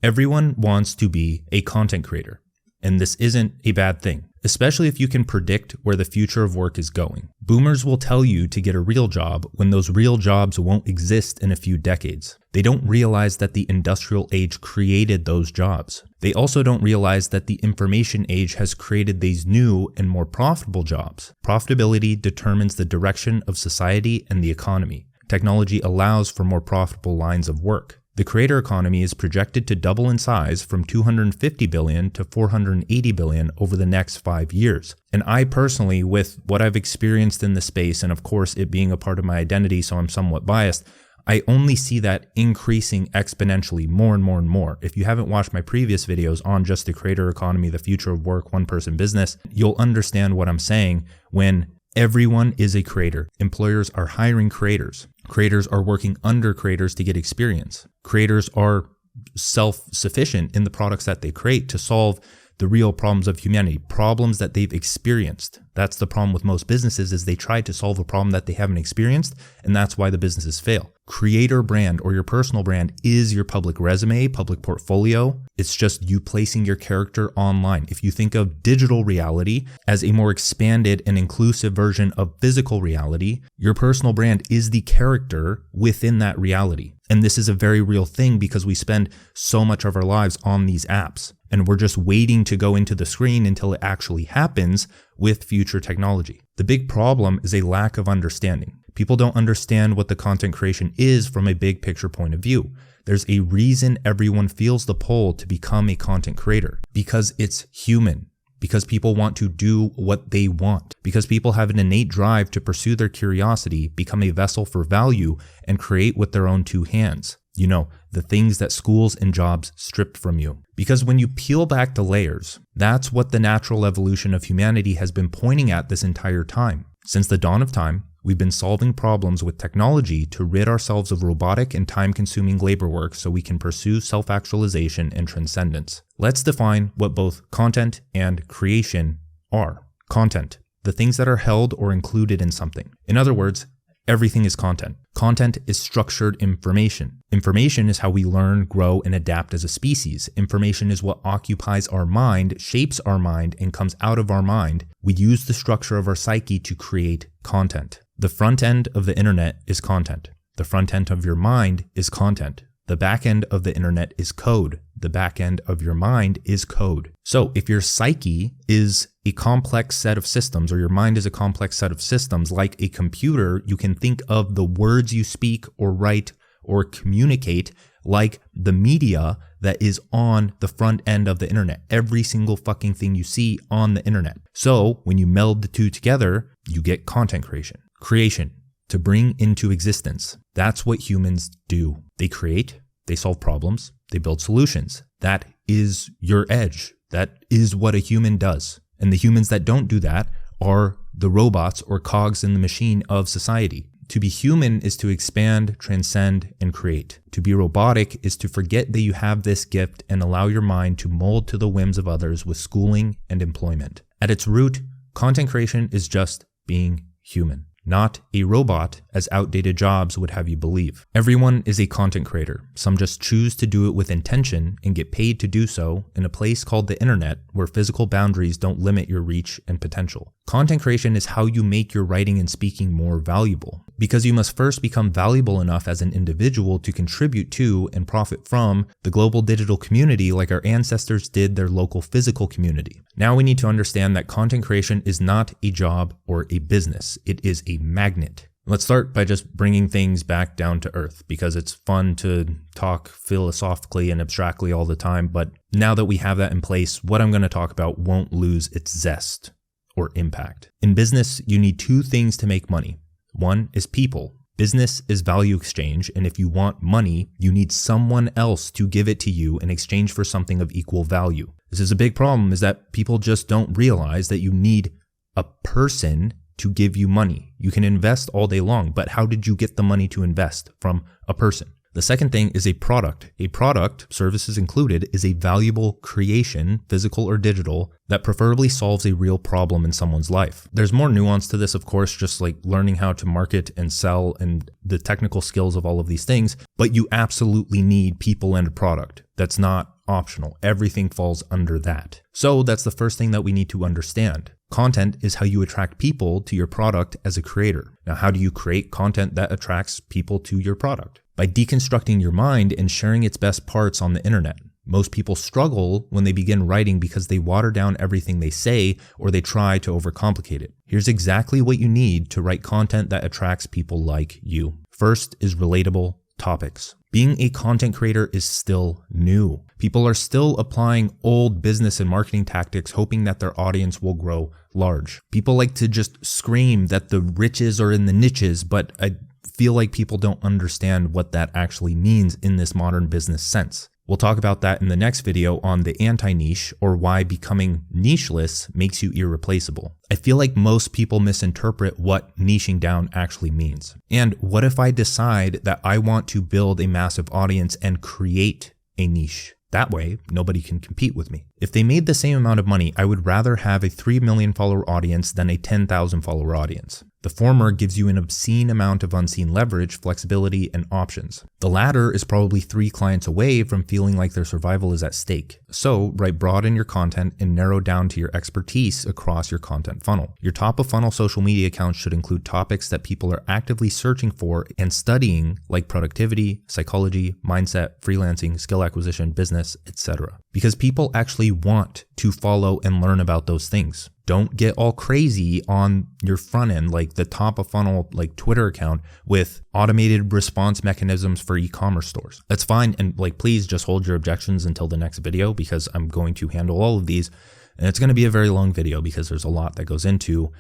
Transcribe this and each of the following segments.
Everyone wants to be a content creator, and this isn't a bad thing, especially if you can predict where the future of work is going. Boomers will tell you to get a real job when those real jobs won't exist in a few decades. They don't realize that the industrial age created those jobs. They also don't realize that the information age has created these new and more profitable jobs. Profitability determines the direction of society and the economy. Technology allows for more profitable lines of work. The creator economy is projected to double in size from 250 billion to 480 billion over the next 5 years. And I personally, with what I've experienced in the space, and of course it being a part of my identity, so I'm somewhat biased, I only see that increasing exponentially more and more and more. If you haven't watched my previous videos on just the creator economy, the future of work, one-person business, you'll understand what I'm saying when everyone is a creator. Employers are hiring creators. Creators are working under creators to get experience. Creators are self-sufficient in the products that they create to solve the real problems of humanity, problems that they've experienced. That's the problem with most businesses, is they try to solve a problem that they haven't experienced, and that's why the businesses fail. Creator brand or your personal brand is your public resume, public portfolio. It's just you placing your character online. If you think of digital reality as a more expanded and inclusive version of physical reality, your personal brand is the character within that reality. And this is a very real thing because we spend so much of our lives on these apps, and we're just waiting to go into the screen until it actually happens with future technology. The big problem is a lack of understanding. People don't understand what the content creation is from a big picture point of view. There's a reason everyone feels the pull to become a content creator, because it's human, because people want to do what they want, because people have an innate drive to pursue their curiosity, become a vessel for value, and create with their own two hands. You know, the things that schools and jobs stripped from you. Because when you peel back the layers, that's what the natural evolution of humanity has been pointing at this entire time. Since the dawn of time, we've been solving problems with technology to rid ourselves of robotic and time-consuming labor work so we can pursue self-actualization and transcendence. Let's define what both content and creation are. Content, the things that are held or included in something. In other words, everything is content. Content is structured information. Information is how we learn, grow, and adapt as a species. Information is what occupies our mind, shapes our mind, and comes out of our mind. We use the structure of our psyche to create content. The front end of the internet is content. The front end of your mind is content. The back end of the internet is code. The back end of your mind is code. So if your psyche is a complex set of systems, or your mind is a complex set of systems like a computer, you can think of the words you speak or write or communicate like the media that is on the front end of the internet. Every single fucking thing you see on the internet. So when you meld the two together, you get content creation. Creation, to bring into existence. That's what humans do. They create, they solve problems, they build solutions. That is your edge. That is what a human does. And the humans that don't do that are the robots or cogs in the machine of society. To be human is to expand, transcend, and create. To be robotic is to forget that you have this gift and allow your mind to mold to the whims of others with schooling and employment. At its root, content creation is just being human, not a robot as outdated jobs would have you believe. Everyone is a content creator. Some just choose to do it with intention and get paid to do so in a place called the internet where physical boundaries don't limit your reach and potential. Content creation is how you make your writing and speaking more valuable, because you must first become valuable enough as an individual to contribute to and profit from the global digital community like our ancestors did their local physical community. Now we need to understand that content creation is not a job or a business. It is a magnet. Let's start by just bringing things back down to earth, because it's fun to talk philosophically and abstractly all the time, but now that we have that in place, what I'm going to talk about won't lose its zest or impact. In business, you need two things to make money. One is people. Business is value exchange, and if you want money, you need someone else to give it to you in exchange for something of equal value. This is a big problem, is that people just don't realize that you need a person to give you money. You can invest all day long, but how did you get the money to invest? From a person. The second thing is a product. A product, services included, is a valuable creation, physical or digital, that preferably solves a real problem in someone's life. There's more nuance to this, of course, just like learning how to market and sell and the technical skills of all of these things, but you absolutely need people and a product. That's not optional. Everything falls under that. So that's the first thing that we need to understand. Content is how you attract people to your product as a creator. Now, how do you create content that attracts people to your product? By deconstructing your mind and sharing its best parts on the internet. Most people struggle when they begin writing because they water down everything they say or they try to overcomplicate it. Here's exactly what you need to write content that attracts people like you. First is relatable topics. Being a content creator is still new. People are still applying old business and marketing tactics, hoping that their audience will grow large. People like to just scream that the riches are in the niches, but I feel like people don't understand what that actually means in this modern business sense. We'll talk about that in the next video on the anti-niche, or why becoming nicheless makes you irreplaceable. I feel like most people misinterpret what niching down actually means. And what if I decide that I want to build a massive audience and create a niche? That way, nobody can compete with me. If they made the same amount of money, I would rather have a 3 million follower audience than a 10,000 follower audience. The former gives you an obscene amount of unseen leverage, flexibility, and options. The latter is probably 3 clients away from feeling like their survival is at stake. So, write broad in your content and narrow down to your expertise across your content funnel. Your top of funnel social media accounts should include topics that people are actively searching for and studying, like productivity, psychology, mindset, freelancing, skill acquisition, business, etc. Because people actually want to follow and learn about those things. Don't get all crazy on your front end, like the top of funnel, like Twitter account with automated response mechanisms for e-commerce stores. That's fine. And like, please just hold your objections until the next video, because I'm going to handle all of these. And it's going to be a very long video because there's a lot that goes into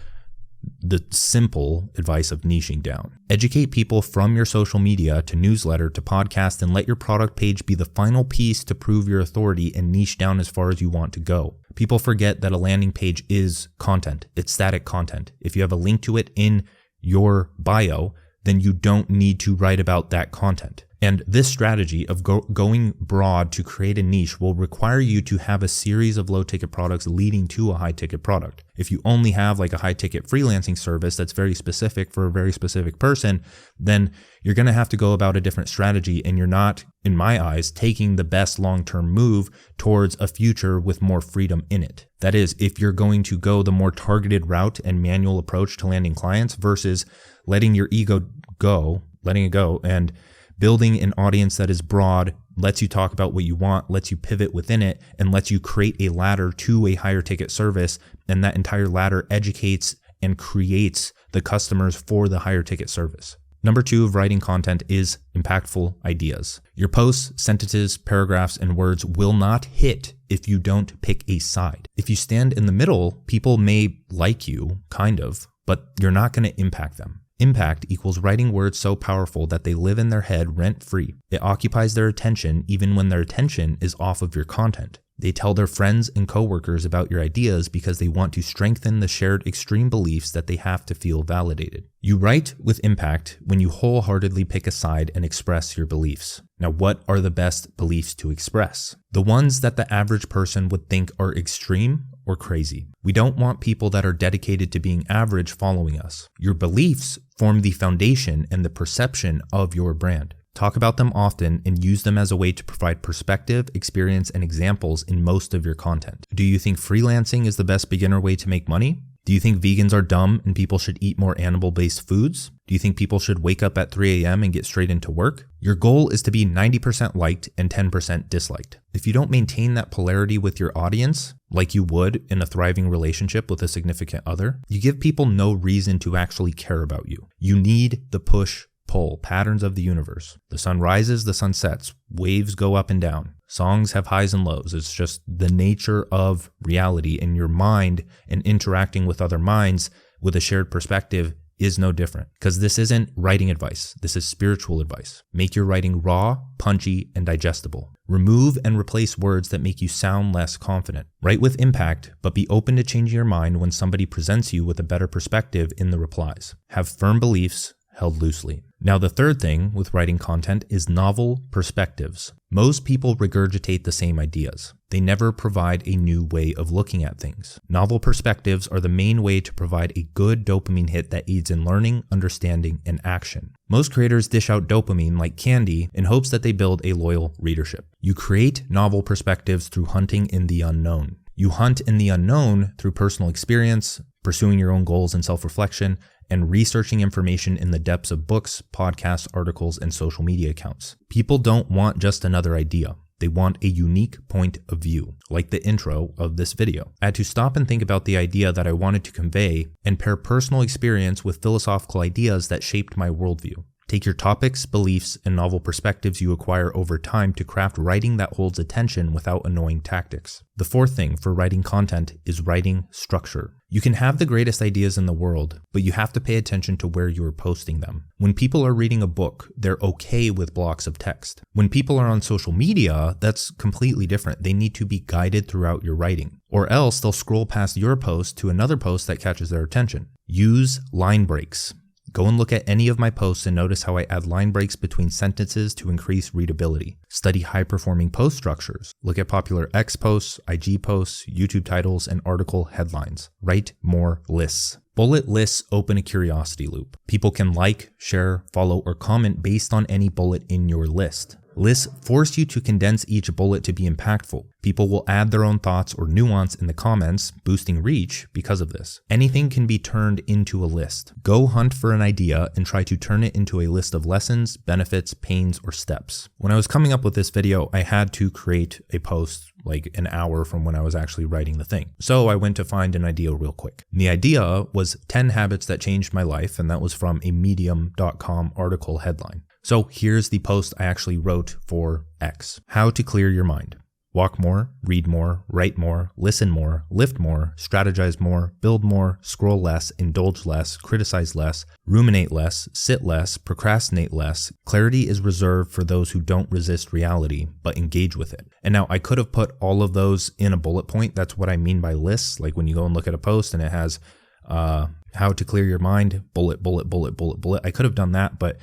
the simple advice of niching down. Educate people from your social media to newsletter to podcast, and let your product page be the final piece to prove your authority and niche down as far as you want to go. People forget that a landing page is content. It's static content. If you have a link to it in your bio, then you don't need to write about that content. And this strategy of going broad to create a niche will require you to have a series of low ticket products leading to a high ticket product. If you only have like a high ticket freelancing service that's very specific for a very specific person, then you're going to have to go about a different strategy, and you're not, in my eyes, taking the best long-term move towards a future with more freedom in it. That is, if you're going to go the more targeted route and manual approach to landing clients versus letting your ego go, letting it go, and building an audience that is broad, lets you talk about what you want, lets you pivot within it, and lets you create a ladder to a higher ticket service. And that entire ladder educates and creates the customers for the higher ticket service. Number 2 of writing content is impactful ideas. Your posts, sentences, paragraphs, and words will not hit if you don't pick a side. If you stand in the middle, people may like you, kind of, but you're not going to impact them. Impact equals writing words so powerful that they live in their head rent-free. It occupies their attention even when their attention is off of your content. They tell their friends and coworkers about your ideas because they want to strengthen the shared extreme beliefs that they have to feel validated. You write with impact when you wholeheartedly pick a side and express your beliefs. Now, what are the best beliefs to express? The ones that the average person would think are extreme or crazy. We don't want people that are dedicated to being average following us. Your beliefs form the foundation and the perception of your brand. Talk about them often and use them as a way to provide perspective, experience, and examples in most of your content. Do you think freelancing is the best beginner way to make money? Do you think vegans are dumb and people should eat more animal-based foods? Do you think people should wake up at 3 a.m. and get straight into work? Your goal is to be 90% liked and 10% disliked. If you don't maintain that polarity with your audience, like you would in a thriving relationship with a significant other, you give people no reason to actually care about you. You need the push-pull patterns of the universe. The sun rises, the sun sets, waves go up and down. Songs have highs and lows. It's just the nature of reality, and your mind and interacting with other minds with a shared perspective is no different, because this isn't writing advice. This is spiritual advice. Make your writing raw, punchy, and digestible. Remove and replace words that make you sound less confident. Write with impact, but be open to changing your mind when somebody presents you with a better perspective in the replies. Have firm beliefs, held loosely. Now, the third thing with writing content is novel perspectives. Most people regurgitate the same ideas. They never provide a new way of looking at things. Novel perspectives are the main way to provide a good dopamine hit that aids in learning, understanding, and action. Most creators dish out dopamine like candy in hopes that they build a loyal readership. You create novel perspectives through hunting in the unknown. You hunt in the unknown through personal experience, pursuing your own goals and self-reflection, and researching information in the depths of books, podcasts, articles, and social media accounts. People don't want just another idea. They want a unique point of view, like the intro of this video. I had to stop and think about the idea that I wanted to convey and pair personal experience with philosophical ideas that shaped my worldview. Take your topics, beliefs, and novel perspectives you acquire over time to craft writing that holds attention without annoying tactics. The fourth thing for writing content is writing structure. You can have the greatest ideas in the world, but you have to pay attention to where you are posting them. When people are reading a book, they're okay with blocks of text. When people are on social media, that's completely different. They need to be guided throughout your writing, or else they'll scroll past your post to another post that catches their attention. Use line breaks. Go and look at any of my posts and notice how I add line breaks between sentences to increase readability. Study high-performing post structures. Look at popular X posts, IG posts, YouTube titles, and article headlines. Write more lists. Bullet lists open a curiosity loop. People can like, share, follow, or comment based on any bullet in your list. Lists force you to condense each bullet to be impactful. People will add their own thoughts or nuance in the comments, boosting reach because of this. Anything can be turned into a list. Go hunt for an idea and try to turn it into a list of lessons, benefits, pains, or steps. When I was coming up with this video, I had to create a post like an hour from when I was actually writing the thing. So I went to find an idea real quick. And the idea was 10 habits that changed my life, and that was from a medium.com article headline. So here's the post I actually wrote for X. How to clear your mind. Walk more, read more, write more, listen more, lift more, strategize more, build more, scroll less, indulge less, criticize less, ruminate less, sit less, procrastinate less. Clarity is reserved for those who don't resist reality, but engage with it. And now I could have put all of those in a bullet point. That's what I mean by lists. Like when you go and look at a post and it has how to clear your mind, bullet, bullet, bullet, bullet, bullet. I could have done that, but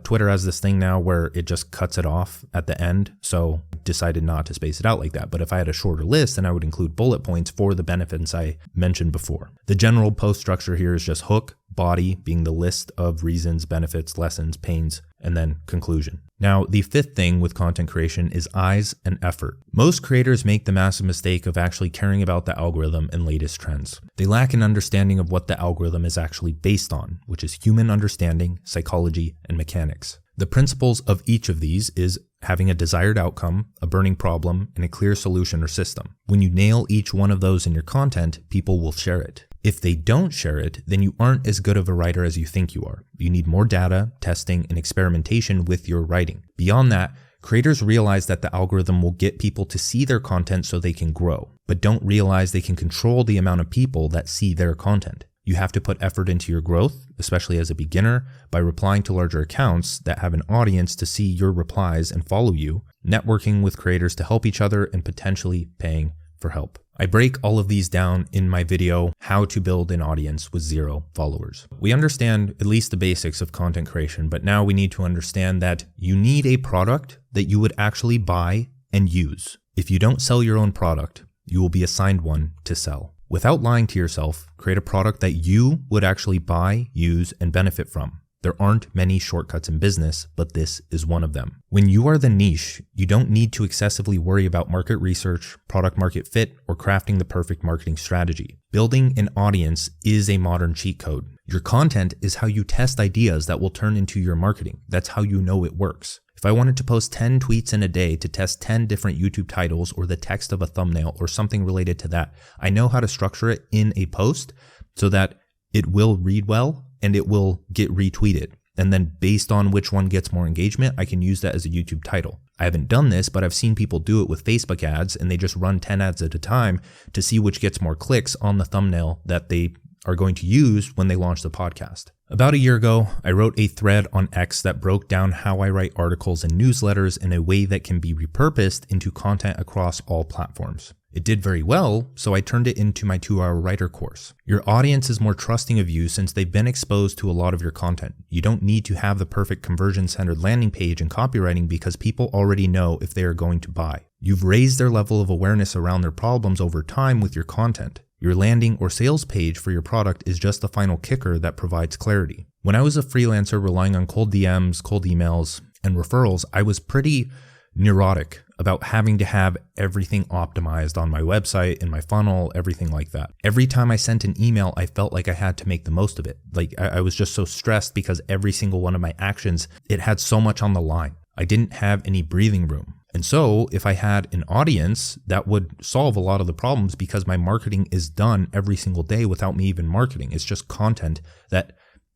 Twitter has this thing now where it just cuts it off at the end. So I decided not to space it out like that. But if I had a shorter list, then I would include bullet points for the benefits I mentioned before. The general post structure here is just hook, body being the list of reasons, benefits, lessons, pains, and then conclusion. Now, the fifth thing with content creation is eyes and effort. Most creators make the massive mistake of actually caring about the algorithm and latest trends. They lack an understanding of what the algorithm is actually based on, which is human understanding, psychology, and mechanics. The principles of each of these is having a desired outcome, a burning problem, and a clear solution or system. When you nail each one of those in your content, people will share it. If they don't share it, then you aren't as good of a writer as you think you are. You need more data, testing, and experimentation with your writing. Beyond that, creators realize that the algorithm will get people to see their content so they can grow, but don't realize they can control the amount of people that see their content. You have to put effort into your growth, especially as a beginner, by replying to larger accounts that have an audience to see your replies and follow you, networking with creators to help each other, and potentially paying for help. I break all of these down in my video, How to Build an Audience with 0 Followers. We understand at least the basics of content creation, but now we need to understand that you need a product that you would actually buy and use. If you don't sell your own product, you will be assigned one to sell. Without lying to yourself, create a product that you would actually buy, use, and benefit from. There aren't many shortcuts in business, but this is one of them. When you are the niche, you don't need to excessively worry about market research, product market fit, or crafting the perfect marketing strategy. Building an audience is a modern cheat code. Your content is how you test ideas that will turn into your marketing. That's how you know it works. If I wanted to post 10 tweets in a day to test 10 different YouTube titles or the text of a thumbnail or something related to that, I know how to structure it in a post so that it will read well and it will get retweeted. And then based on which one gets more engagement, I can use that as a YouTube title. I haven't done this, but I've seen people do it with Facebook ads, and they just run 10 ads at a time to see which gets more clicks on the thumbnail that they are going to use when they launch the podcast. About a year ago, I wrote a thread on X that broke down how I write articles and newsletters in a way that can be repurposed into content across all platforms. It did very well, so I turned it into my 2-hour writer course. Your audience is more trusting of you since they've been exposed to a lot of your content. You don't need to have the perfect conversion-centered landing page and copywriting because people already know if they are going to buy. You've raised their level of awareness around their problems over time with your content. Your landing or sales page for your product is just the final kicker that provides clarity. When I was a freelancer relying on cold DMs, cold emails, and referrals, I was pretty neurotic about having to have everything optimized on my website, in my funnel, everything like that. Every time I sent an email, I felt like I had to make the most of it. Like I was just so stressed because every single one of my actions, it had so much on the line. I didn't have any breathing room. And so if I had an audience, that would solve a lot of the problems because my marketing is done every single day without me even marketing. It's just content that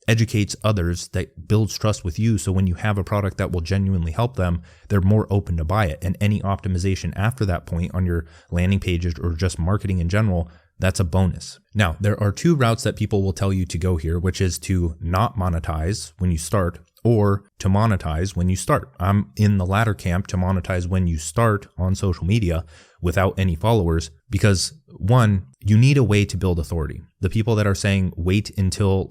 educates others, that builds trust with you. So when you have a product that will genuinely help them, they're more open to buy it. And any optimization after that point on your landing pages or just marketing in general, that's a bonus. Now, there are 2 routes that people will tell you to go here, which is to not monetize when you start or to monetize when you start. I'm in the latter camp, to monetize when you start on social media without any followers, because 1, you need a way to build authority. The people that are saying wait until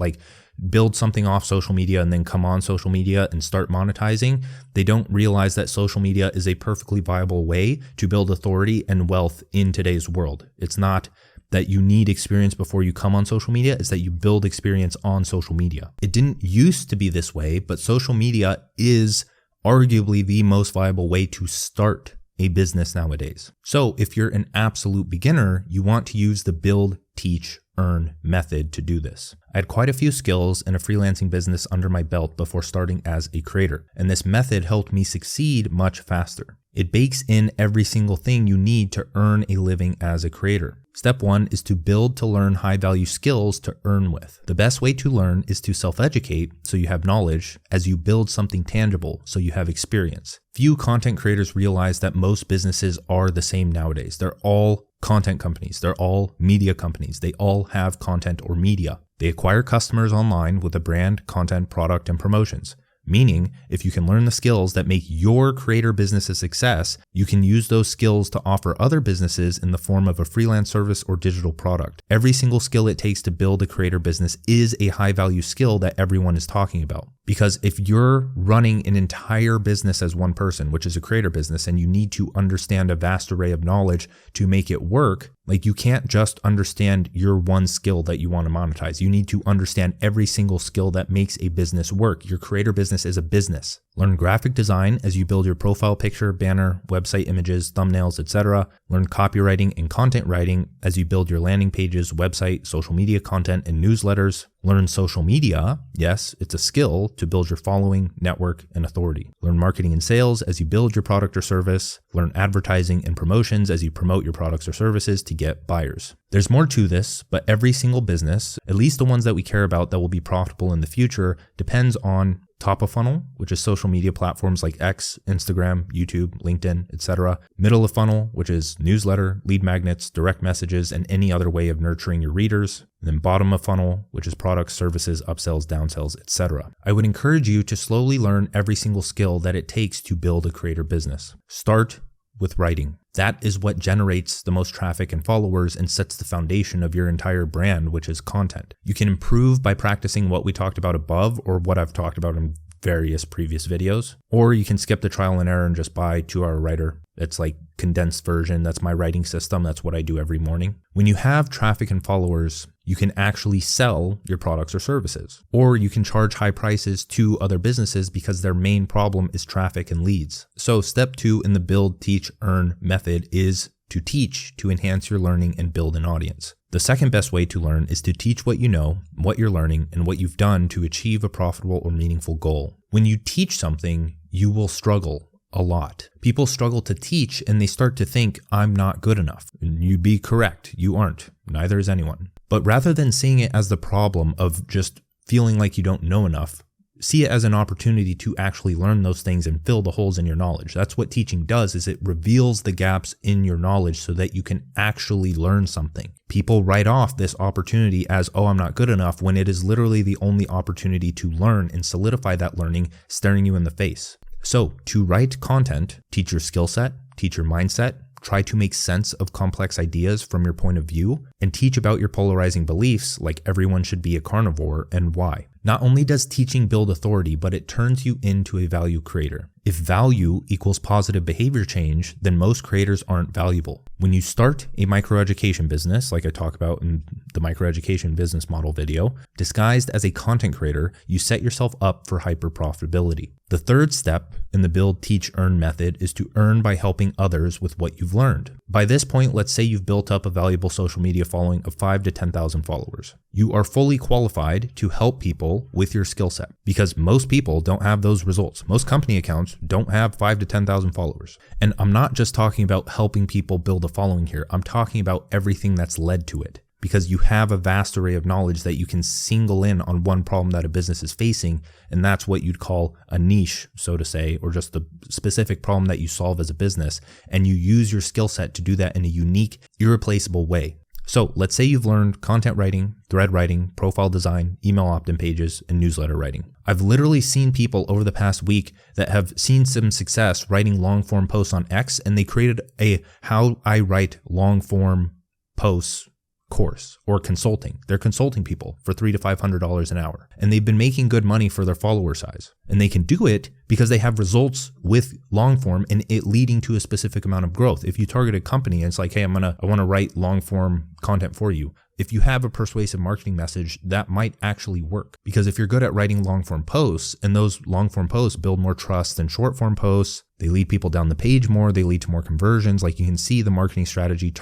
build something off social media and then come on social media and start monetizing, they don't realize that social media is a perfectly viable way to build authority and wealth in today's world. It's not that you need experience before you come on social media, is that you build experience on social media. It didn't used to be this way, but social media is arguably the most viable way to start a business nowadays. So if you're an absolute beginner, you want to use the build, teach, earn method to do this. I had quite a few skills and a freelancing business under my belt before starting as a creator, and this method helped me succeed much faster. It bakes in every single thing you need to earn a living as a creator. Step 1 is to build to learn high-value skills to earn with. The best way to learn is to self-educate so you have knowledge as you build something tangible so you have experience. Few content creators realize that most businesses are the same nowadays. They're all content companies. They're all media companies. They all have content or media. They acquire customers online with a brand, content, product, and promotions. Meaning, if you can learn the skills that make your creator business a success, you can use those skills to offer other businesses in the form of a freelance service or digital product. Every single skill it takes to build a creator business is a high-value skill that everyone is talking about. Because if you're running an entire business as one person, which is a creator business, and you need to understand a vast array of knowledge to make it work, you can't just understand your one skill that you want to monetize. You need to understand every single skill that makes a business work. Your creator business is a business. Learn graphic design as you build your profile picture, banner, website images, thumbnails, etc. Learn copywriting and content writing as you build your landing pages, website, social media content, and newsletters. Learn social media. Yes, it's a skill to build your following, network, and authority. Learn marketing and sales as you build your product or service. Learn advertising and promotions as you promote your products or services to get buyers. There's more to this, but every single business, at least the ones that we care about that will be profitable in the future, depends on top of funnel, which is social media platforms like X, Instagram, YouTube, LinkedIn, etc. Middle of funnel, which is newsletter, lead magnets, direct messages, and any other way of nurturing your readers. And then bottom of funnel, which is products, services, upsells, downsells, etc. I would encourage you to slowly learn every single skill that it takes to build a creator business. Start with writing. That is what generates the most traffic and followers and sets the foundation of your entire brand, which is content. You can improve by practicing what we talked about above or what I've talked about in various previous videos, or you can skip the trial and error and just buy 2-hour writer. It's like condensed version. That's my writing system. That's what I do every morning. When you have traffic and followers, you can actually sell your products or services, or you can charge high prices to other businesses because their main problem is traffic and leads. So step 2 in the build, teach, earn method is to teach to enhance your learning and build an audience. The second best way to learn is to teach what you know, what you're learning, and what you've done to achieve a profitable or meaningful goal. When you teach something, you will struggle a lot. People struggle to teach and they start to think, I'm not good enough. And you'd be correct. You aren't. Neither is anyone. But rather than seeing it as the problem of just feeling like you don't know enough, see it as an opportunity to actually learn those things and fill the holes in your knowledge. That's what teaching does, is it reveals the gaps in your knowledge so that you can actually learn something. People write off this opportunity as, oh, I'm not good enough, when it is literally the only opportunity to learn and solidify that learning staring you in the face. So to write content, teach your skill set, teach your mindset, try to make sense of complex ideas from your point of view, and teach about your polarizing beliefs like everyone should be a carnivore and why. Not only does teaching build authority, but it turns you into a value creator. If value equals positive behavior change, then most creators aren't valuable. When you start a microeducation business, like I talk about in the microeducation business model video, disguised as a content creator, you set yourself up for hyper profitability. The third step in the build, teach, earn method is to earn by helping others with what you've learned. By this point, let's say you've built up a valuable social media following of 5,000 to 10,000 followers. You are fully qualified to help people with your skill set because most people don't have those results. Most company accounts don't have 5,000 to 10,000 followers. And I'm not just talking about helping people build a following here. I'm talking about everything that's led to it, because you have a vast array of knowledge that you can single in on one problem that a business is facing. And that's what you'd call a niche, so to say, or just the specific problem that you solve as a business. And you use your skill set to do that in a unique, irreplaceable way. So let's say you've learned content writing, thread writing, profile design, email opt-in pages, and newsletter writing. I've literally seen people over the past week that have seen some success writing long form posts on X, and they created a how I write long form posts course or consulting. They're consulting people for $300 to $500 an hour, and they've been making good money for their follower size. And they can do it because they have results with long form and it leading to a specific amount of growth. If you target a company and it's like, hey, I want to write long form content for you. If you have a persuasive marketing message, that might actually work, because if you're good at writing long form posts and those long form posts build more trust than short form posts, they lead people down the page more, they lead to more conversions. Like you can see the marketing strategy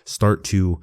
start to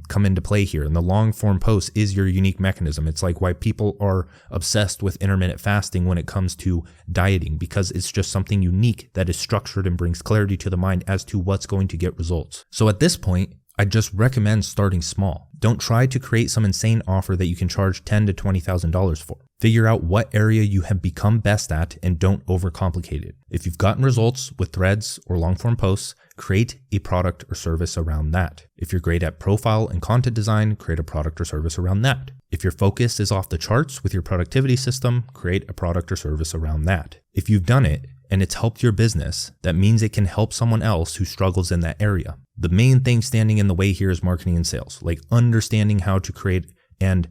come into play here. And the long form post is your unique mechanism. It's like why people are obsessed with intermittent fasting when it comes to dieting, because it's just something unique that is structured and brings clarity to the mind as to what's going to get results. So at this point, I just recommend starting small. Don't try to create some insane offer that you can charge $10,000 to $20,000 for. Figure out what area you have become best at and don't overcomplicate it. If you've gotten results with threads or long form posts, create a product or service around that. If you're great at profile and content design, create a product or service around that. If your focus is off the charts with your productivity system, create a product or service around that. If you've done it and it's helped your business, that means it can help someone else who struggles in that area. The main thing standing in the way here is marketing and sales, like understanding how to create and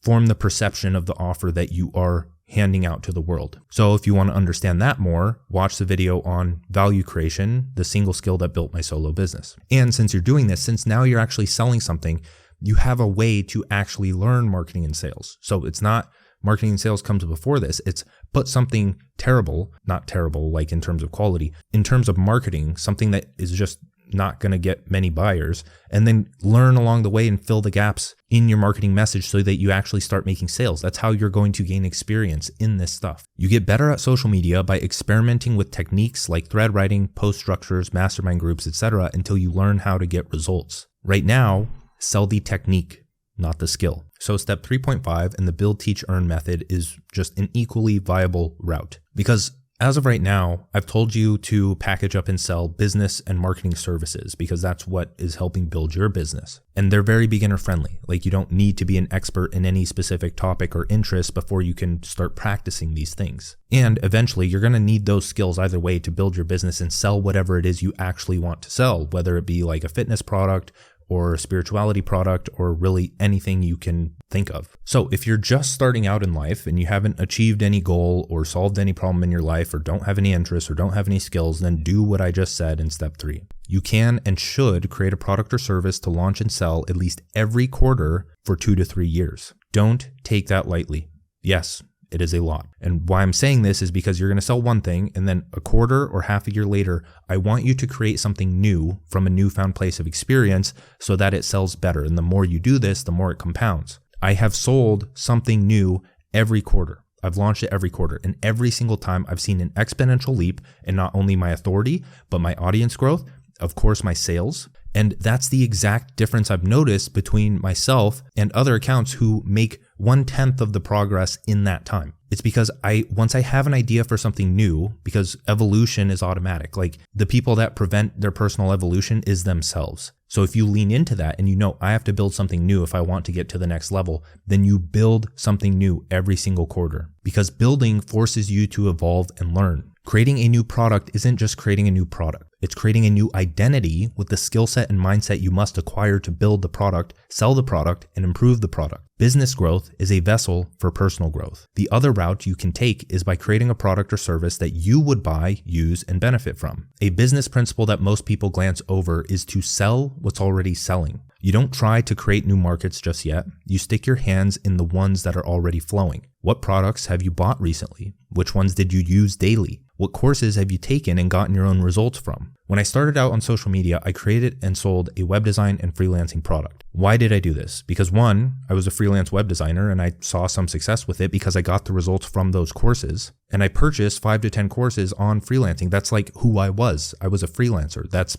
form the perception of the offer that you are handing out to the world. So if you want to understand that more, watch the video on value creation, the single skill that built my solo business. And since you're doing this, since now you're actually selling something, you have a way to actually learn marketing and sales. So it's not marketing and sales comes before this. It's put something terrible, not terrible like in terms of quality, in terms of marketing, something that is just not going to get many buyers, and then learn along the way and fill the gaps in your marketing message so that you actually start making sales. That's how you're going to gain experience in this stuff. You get better at social media by experimenting with techniques like thread writing, post structures, mastermind groups, etc. until you learn how to get results. Right now, sell the technique, not the skill. So step 3.5 in the build, teach, earn method is just an equally viable route, because as of right now, I've told you to package up and sell business and marketing services because that's what is helping build your business. And they're very beginner friendly. Like you don't need to be an expert in any specific topic or interest before you can start practicing these things. And eventually you're going to need those skills either way to build your business and sell whatever it is you actually want to sell, whether it be like a fitness product or a spirituality product, or really anything you can think of. So if you're just starting out in life and you haven't achieved any goal or solved any problem in your life or don't have any interests or don't have any skills, then do what I just said in step 3. You can and should create a product or service to launch and sell at least every quarter for 2 to 3 years. Don't take that lightly. Yes, it is a lot. And why I'm saying this is because you're going to sell one thing and then a quarter or half a year later, I want you to create something new from a newfound place of experience so that it sells better. And the more you do this, the more it compounds. I have sold something new every quarter. I've launched it every quarter, and every single time I've seen an exponential leap in not only my authority, but my audience growth, of course, my sales. And that's the exact difference I've noticed between myself and other accounts who make 1/10 of the progress in that time. It's because once I have an idea for something new, because evolution is automatic, like the people that prevent their personal evolution is themselves. So if you lean into that and you know, I have to build something new if I want to get to the next level, then you build something new every single quarter, because building forces you to evolve and learn. Creating a new product isn't just creating a new product. It's creating a new identity with the skill set and mindset you must acquire to build the product, sell the product, and improve the product. Business growth is a vessel for personal growth. The other route you can take is by creating a product or service that you would buy, use, and benefit from. A business principle that most people glance over is to sell what's already selling. You don't try to create new markets just yet. You stick your hands in the ones that are already flowing. What products have you bought recently? Which ones did you use daily? What courses have you taken and gotten your own results from? When I started out on social media, I created and sold a web design and freelancing product. Why did I do this? Because one, I was a freelance web designer and I saw some success with it because I got the results from those courses. And I purchased 5 to 10 courses on freelancing. That's like who I was. I was a freelancer. That's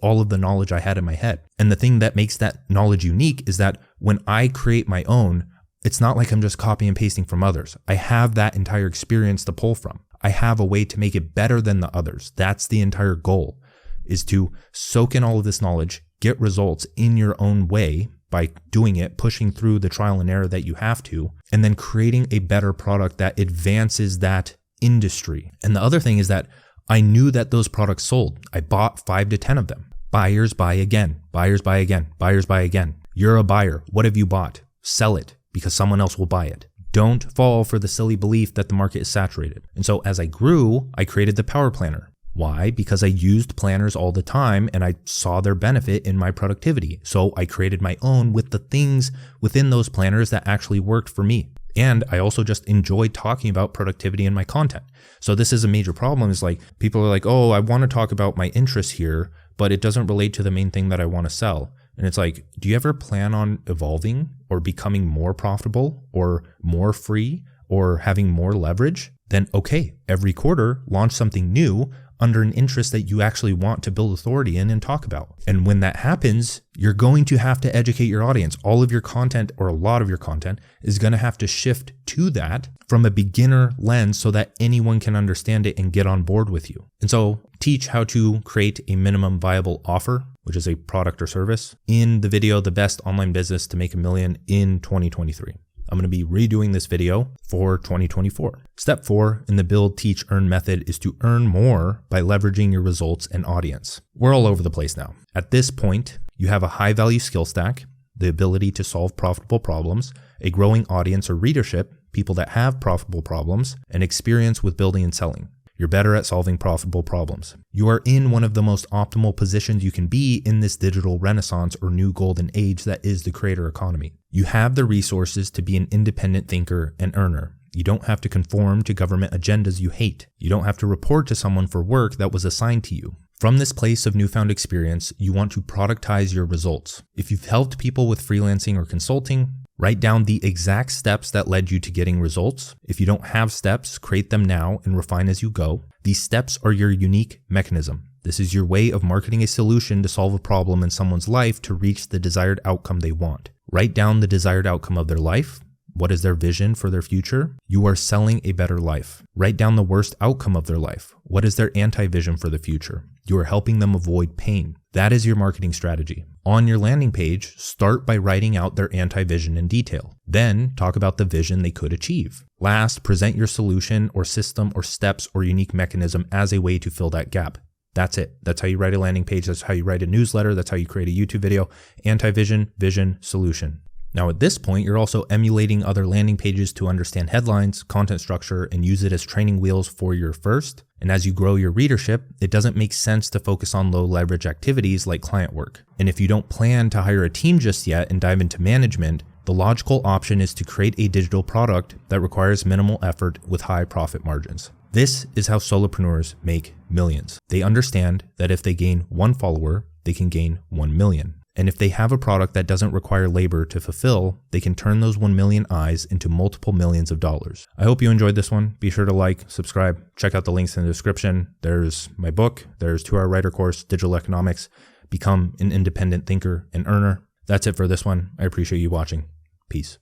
all of the knowledge I had in my head. And the thing that makes that knowledge unique is that when I create my own, it's not like I'm just copying and pasting from others. I have that entire experience to pull from. I have a way to make it better than the others. That's the entire goal, is to soak in all of this knowledge, get results in your own way by doing it, pushing through the trial and error that you have to, and then creating a better product that advances that industry. And the other thing is that I knew that those products sold. I bought 5 to 10 of them. Buyers buy again, buyers buy again, buyers buy again. You're a buyer. What have you bought? Sell it because someone else will buy it. Don't fall for the silly belief that the market is saturated. And so as I grew, I created the Power Planner. Why? Because I used planners all the time and I saw their benefit in my productivity. So I created my own with the things within those planners that actually worked for me. And I also just enjoyed talking about productivity in my content. So this is a major problem, is like people are like, oh, I want to talk about my interests here, but it doesn't relate to the main thing that I want to sell. And it's like, do you ever plan on evolving or becoming more profitable or more free or having more leverage? Then okay, every quarter launch something new under an interest that you actually want to build authority in and talk about. And when that happens, you're going to have to educate your audience. All of your content, or a lot of your content, is going to have to shift to that from a beginner lens so that anyone can understand it and get on board with you. And so teach how to create a minimum viable offer, which is a product or service, in the video, The Best Online Business to Make $1 Million in 2023. I'm going to be redoing this video for 2024. Step 4 in the Build, Teach, Earn method is to earn more by leveraging your results and audience. We're all over the place now. At this point, you have a high value skill stack, the ability to solve profitable problems, a growing audience or readership, people that have profitable problems, and experience with building and selling. You're better at solving profitable problems. You are in one of the most optimal positions you can be in this digital renaissance or new golden age that is the creator economy. You have the resources to be an independent thinker and earner. You don't have to conform to government agendas you hate. You don't have to report to someone for work that was assigned to you. From this place of newfound experience, you want to productize your results. If you've helped people with freelancing or consulting, write down the exact steps that led you to getting results. If you don't have steps, create them now and refine as you go. These steps are your unique mechanism. This is your way of marketing a solution to solve a problem in someone's life to reach the desired outcome they want. Write down the desired outcome of their life. What is their vision for their future? You are selling a better life. Write down the worst outcome of their life. What is their anti-vision for the future? You are helping them avoid pain. That is your marketing strategy. On your landing page, start by writing out their anti-vision in detail. Then talk about the vision they could achieve. Last, present your solution or system or steps or unique mechanism as a way to fill that gap. That's it. That's how you write a landing page. That's how you write a newsletter. That's how you create a YouTube video. Anti-vision, vision, solution. Now at this point, you're also emulating other landing pages to understand headlines, content structure, and use it as training wheels for your first. And as you grow your readership, it doesn't make sense to focus on low leverage activities like client work. And if you don't plan to hire a team just yet and dive into management, the logical option is to create a digital product that requires minimal effort with high profit margins. This is how solopreneurs make millions. They understand that if they gain 1 follower, they can gain 1 million. And if they have a product that doesn't require labor to fulfill, they can turn those 1 million eyes into multiple millions of dollars. I hope you enjoyed this one. Be sure to like, subscribe, check out the links in the description. There's my book, there's 2-hour writer course, Digital Economics, Become an Independent Thinker and Earner. That's it for this one. I appreciate you watching. Peace.